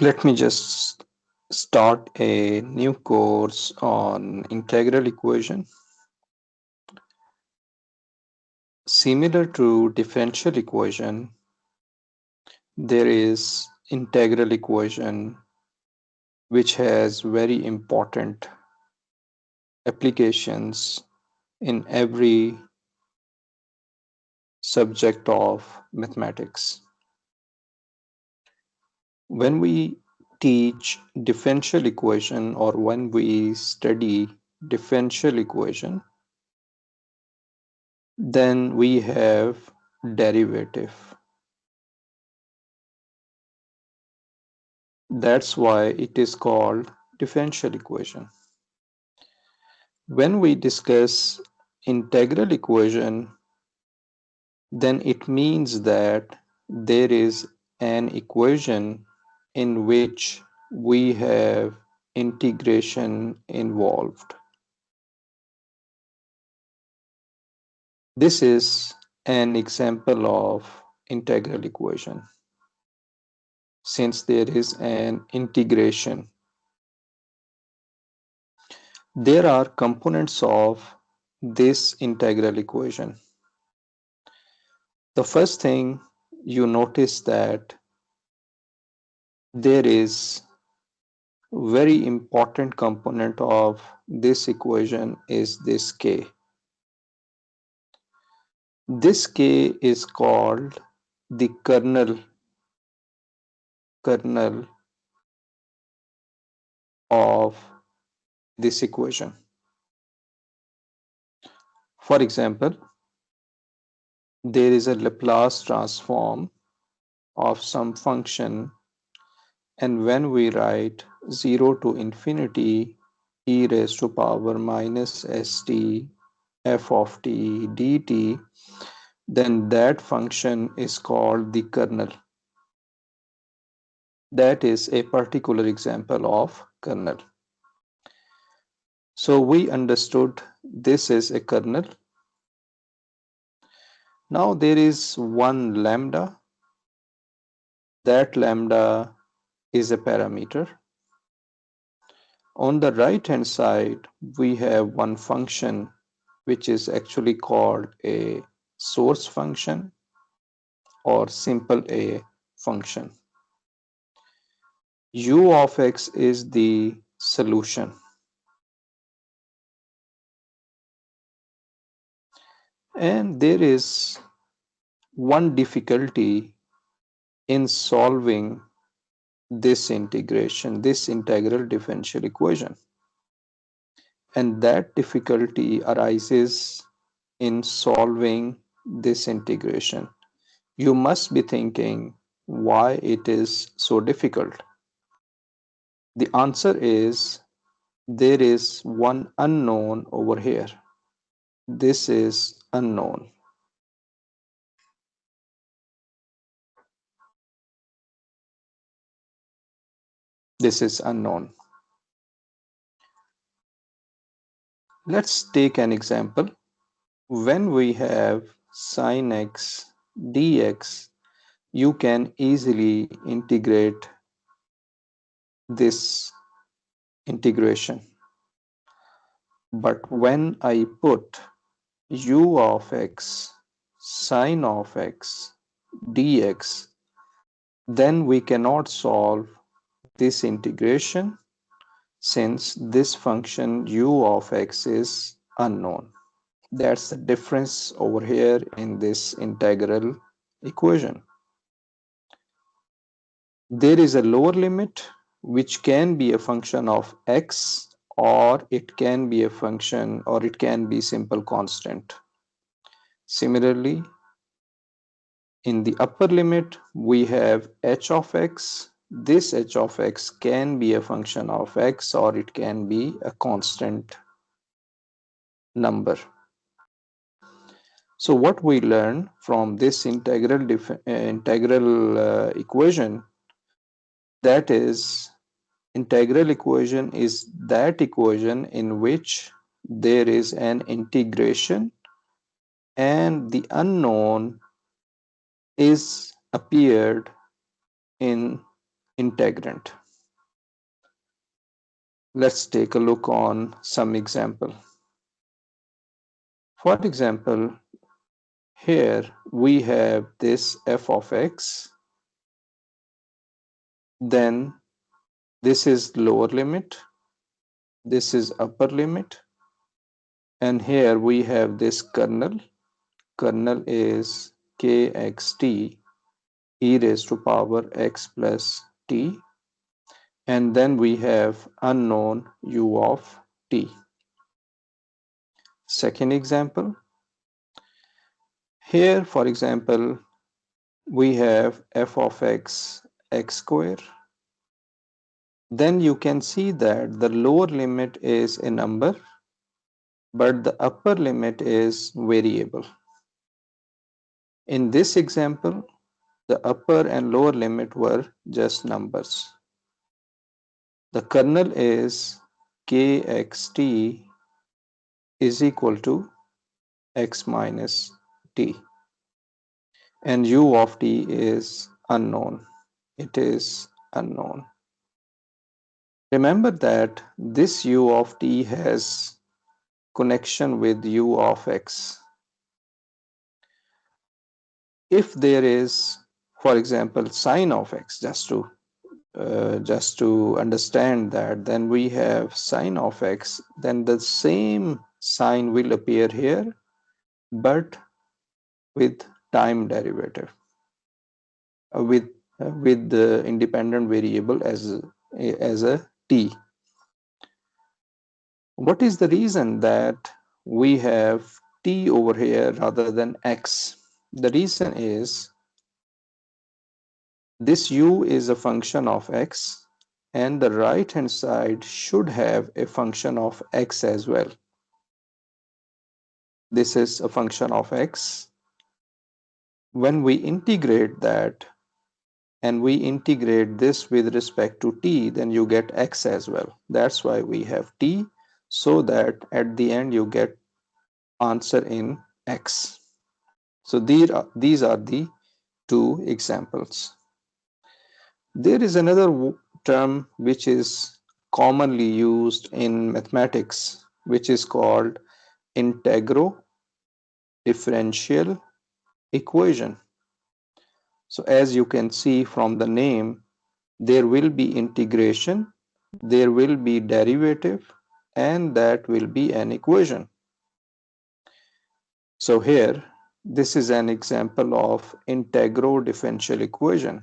Let me just start a new course on integral equation. Similar to differential equation, there is integral equation which has very important applications in every subject of mathematics. When we teach differential equation or when we study differential equation, then we have derivative. That's why it is called differential equation. When we discuss integral equation, then it means that there is an equation in which we have integration involved. This is an example of integral equation. Since there is an integration, there are components of this integral equation. The first thing you notice that there is very important component of this equation is this k. This k is called the kernel of this equation. For example, there is a Laplace transform of some function, and when we write 0 to infinity e raised to power minus st f of t dt, then that function is called the kernel. That is a particular example of kernel. So we understood this is a kernel. Now there is one lambda. That lambda is a parameter. On the right hand side, we have one function which is actually called a source function or simple a function. U of x is the solution. And there is one difficulty in solving this integration, this integral differential equation. And that difficulty arises in solving this integration. You must be thinking why it is so difficult. The answer is there is one unknown over here. This is unknown. This is unknown. Let's take an example. When we have sine x dx, you can easily integrate this integration. But when I put u of x sine of x dx, then we cannot solve this integration since this function u of x is unknown. That's the difference over here in this integral equation. There is a lower limit which can be a function of x, or it can be a function, or it can be simple constant. Similarly, in the upper limit, we have h of x. This h of x can be a function of x, or it can be a constant number. So what we learn from this integral equation, that is, integral equation is that equation in which there is an integration and the unknown is appeared in integrand. Let's take a look on some example. For example, here we have this f of x, then this is lower limit, this is upper limit, and here we have this kernel. Kernel is kxt e raised to power x plus t, and then we have unknown u of t. Second example, here for example we have f of x x square. Then you can see that the lower limit is a number, but the upper limit is variable. In this example, the upper and lower limit were just numbers. The kernel is kxt is equal to x minus t, and u of t is unknown. It is unknown. Remember that this u of t has connection with u of x. If there is, for example, sine of x, just to understand that, then we have sine of x, then the same sign will appear here, but with time derivative, with the independent variable as a t. What is the reason that we have t over here rather than x? The reason is this u is a function of x, and the right hand side should have a function of x as well. This is a function of x. When we integrate that and we integrate this with respect to t, then you get x as well. That's why we have t, so that at the end you get answer in x. So these are the two examples. There is another term which is commonly used in mathematics, which is called integro differential equation. So as you can see from the name, there will be integration, there will be derivative, and that will be an equation. So here, this is an example of integro differential equation.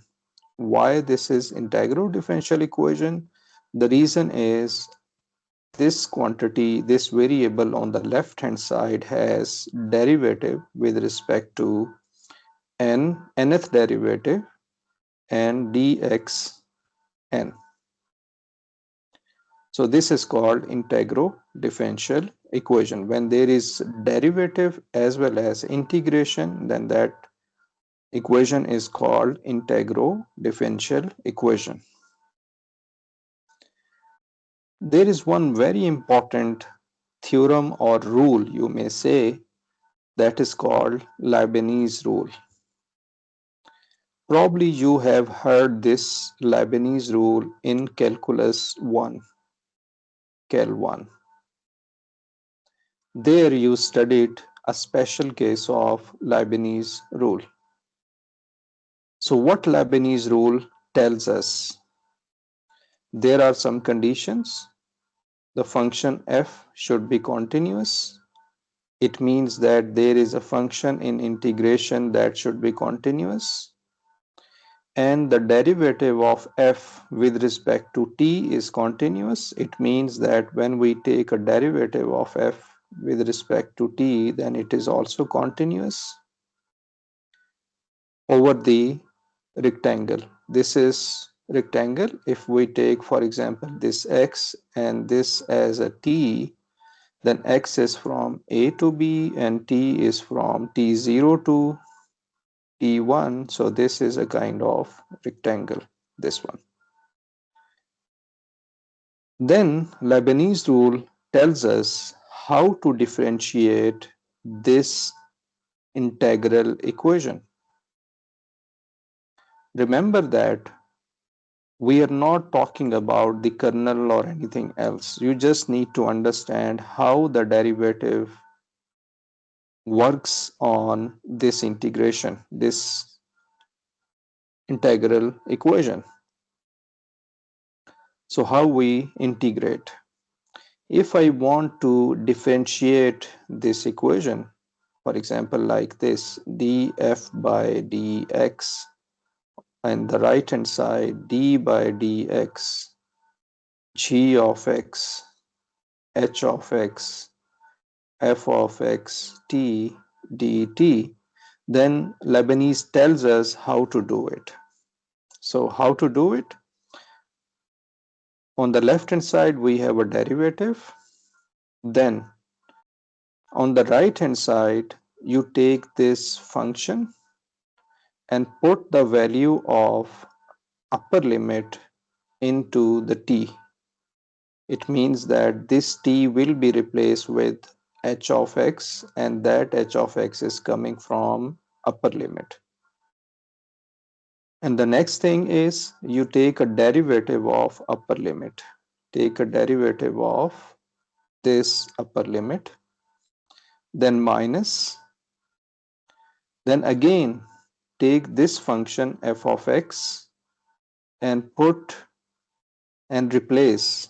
Why this is integro differential equation? The reason is this quantity, this variable on the left hand side has derivative with respect to nth derivative and dxn. So this is called integro differential equation. When there is derivative as well as integration, then that equation is called integro differential equation. There is one very important theorem or rule, you may say, that is called Leibniz rule. Probably you have heard this Leibniz rule in Calculus 1, Cal 1. There you studied a special case of Leibniz rule. So what Leibniz rule tells us? There are some conditions. The function f should be continuous. It means that there is a function in integration that should be continuous. And the derivative of f with respect to t is continuous. It means that when we take a derivative of f with respect to t, then it is also continuous over the rectangle. This is rectangle. If we take, for example, this x and this as a t, then x is from a to b and t is from t0 to t1. So this is a kind of rectangle, this one. Then Leibniz rule tells us how to differentiate this integral equation. Remember that We are not talking about the kernel or anything else. You just need to understand how the derivative works on this integration, this integral equation. So how we integrate? If I want to differentiate this equation, for example, like this, df by dx, and the right hand side d by dx, g of x, h of x, f of x, t dt, then Leibniz tells us how to do it. So how to do it? On the left hand side, we have a derivative. Then on the right hand side, you take this function and put the value of upper limit into the t. It means that this t will be replaced with h of x, and that h of x is coming from upper limit. And the next thing is you take a derivative of upper limit. Take a derivative of this upper limit, then minus, then again take this function f of x and put and replace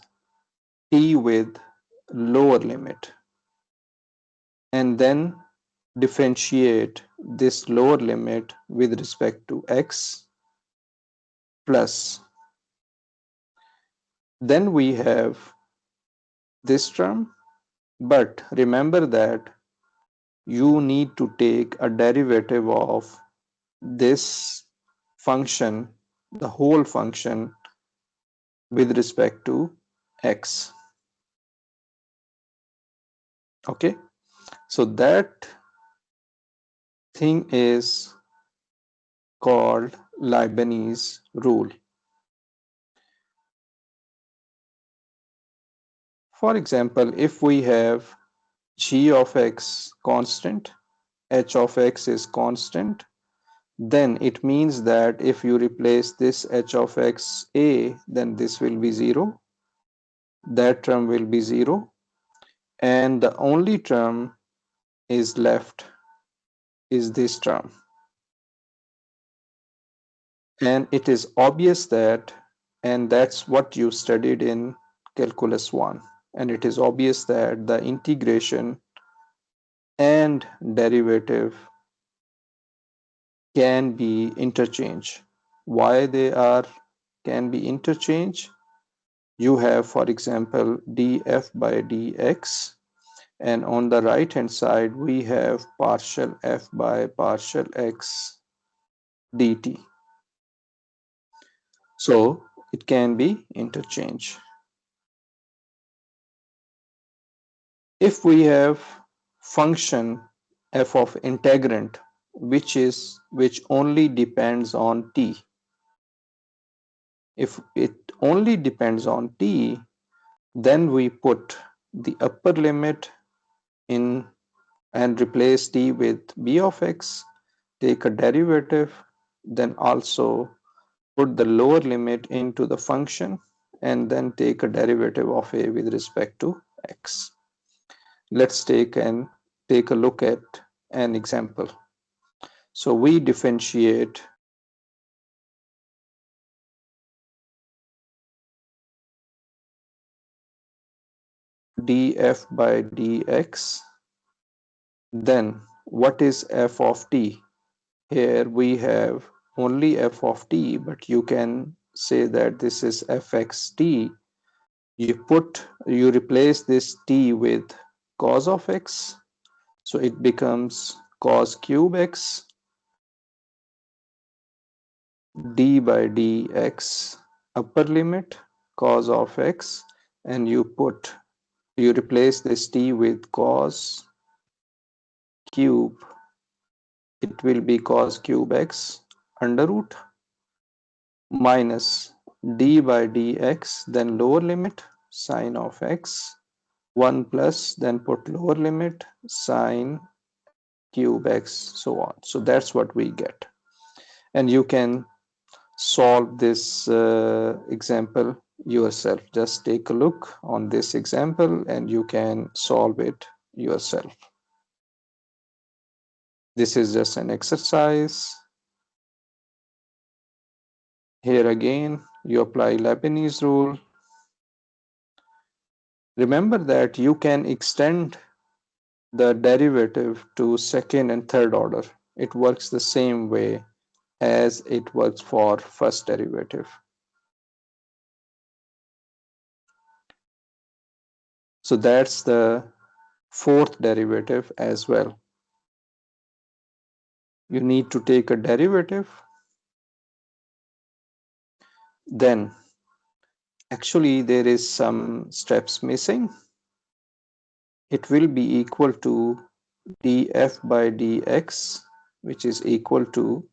t with lower limit, and then differentiate this lower limit with respect to x plus. Then we have this term, but remember that you need to take a derivative of this function, the whole function, with respect to x. Okay, so that thing is called Leibniz rule. For example, if we have g of x constant, h of x is constant, then it means that if you replace this h of x a, then this will be 0, that term will be 0, and the only term is left is this term. And it is obvious that, and that's what you studied in calculus 1, and it is obvious that the integration and derivative can be interchanged. Why they are can be interchanged? You have, for example, df by dx, and on the right hand side we have partial f by partial x dt. So it can be interchanged. If we have function f of integrand which only depends on t, if it only depends on t, then we put the upper limit in and replace t with b of x, take a derivative, then also put the lower limit into the function, and then take a derivative of a with respect to x. Let's take a look at an example. So we differentiate df by dx. Then what is f of t? Here we have only f of t, but you can say that this is fxt. You replace this t with cos of x, so it becomes cos cube x d by dx upper limit cos of x, and you replace this t with cos cube, it will be cos cube x under root minus d by dx, then lower limit sine of x 1 plus, then put lower limit sine cube x, so on. So that's what we get. And you can solve this example yourself. Just take a look on this example and you can solve it yourself. This is just an exercise. Here again, you apply Leibniz rule. Remember that you can extend the derivative to second and third order. It works the same way as it works for first derivative. So that's the fourth derivative as well. You need to take a derivative, then actually there is some steps missing. It will be equal to df by dx, which is equal to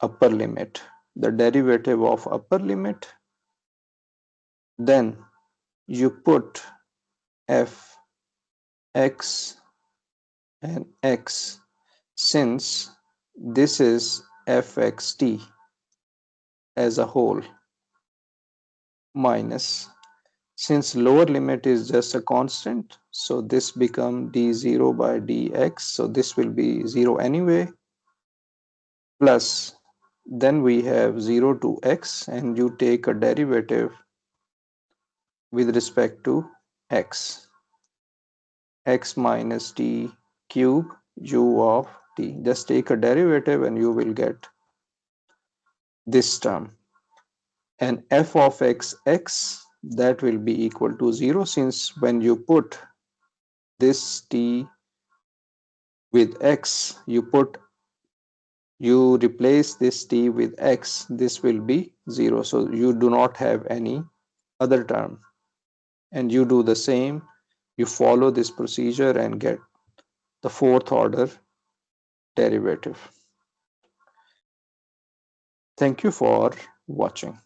upper limit, the derivative of upper limit. Then you put f x and x, since this is fxt as a whole, minus, since lower limit is just a constant, so this become d0 by dx, so this will be 0 anyway, plus then we have 0 to x and you take a derivative with respect to x, x minus t cube u of t. Just take a derivative and you will get this term. And f of x, that will be equal to 0, since when you put this t with x, you replace this t with x, this will be 0. So you do not have any other term. And you do the same, you follow this procedure and get the fourth order derivative. Thank you for watching.